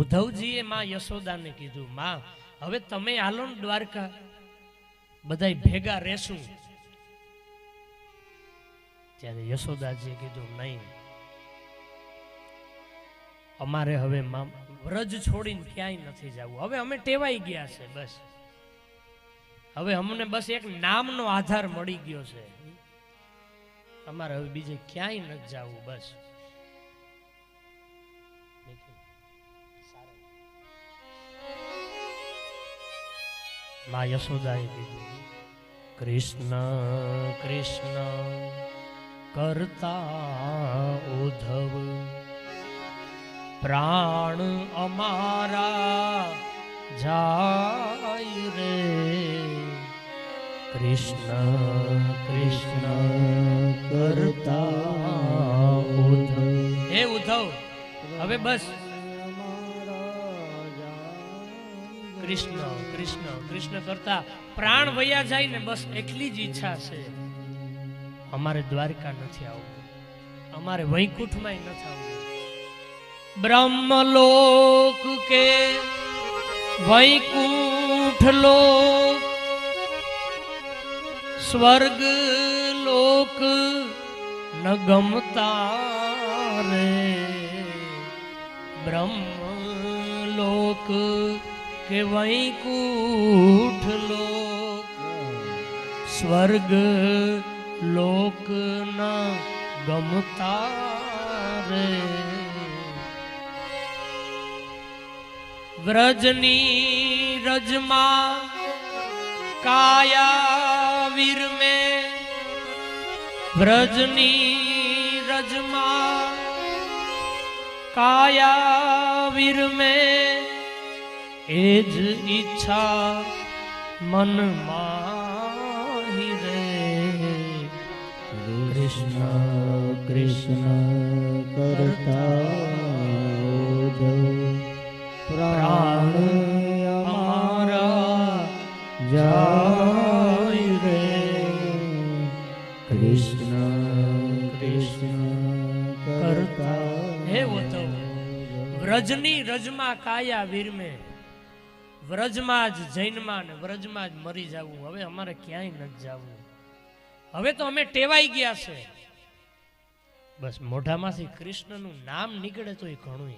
ઉદ્ધવજીએ માં યશોદાને કીધું, માં હવે તમે હાલો ને દ્વારકા, બધાય ભેગા રહેશું. ત્યારે યશોદાજીએ કીધું, નહીં, અમારે હવે વ્રજ છોડીને ક્યાંય નથી જવું. હવે અમે ટેવાઈ ગયા છે. બસ હવે અમને બસ એક નામનો આધાર મળી ગયો છે. અમારે હવે બીજે ક્યાંય નથી જવું. બસ માં યશોદાએ કીધું, કૃષ્ણ કૃષ્ણ કરતા ઉદ્ધવ, પ્રાણ અમારા જાય રે. કૃષ્ણ કૃષ્ણ કરતા ઉદ્ધવ. હે ઉદ્ધવ, હવે બસ કૃષ્ણ કૃષ્ણ કૃષ્ણ કરતા પ્રાણ વયા જાય ને, બસ એટલી જ ઈચ્છા છે. અમારે દ્વારકા નથી આવવું, અમારે વૈકુંઠમાં નથી આવવું. બ્રહ્મલોક કે વૈકુંઠ લોક, સ્વર્ગ લોક ન ગમતા રે. બ્રહ્મલોક કે વૈકુંઠ લોક, સ્વર્ગ લોક ન ગમતા રે. વ્રજની રજમાં કાયા વીર મેં, વ્રજની રજમાં કાયા વીર મેં, એ જ ઈચ્છા મન માહી રે. કૃષ્ણ કૃષ્ણ કરતા પ્રાણ અમારા જાય રે. કૃષ્ણ કૃષ્ણ કરતા. હે ઉદ્ધવ, વ્રજની રજમાં કાયા વીર મેં, વ્રજમાં જ જૈનમાં ને વ્રજમાં જ મરી જવું. હવે અમારે ક્યાંય નથી જવું. હવે તો અમે ટેવાઈ ગયા છે. બસ મોઢામાંથી કૃષ્ણનું નામ નીકળે તો એ ઘણું.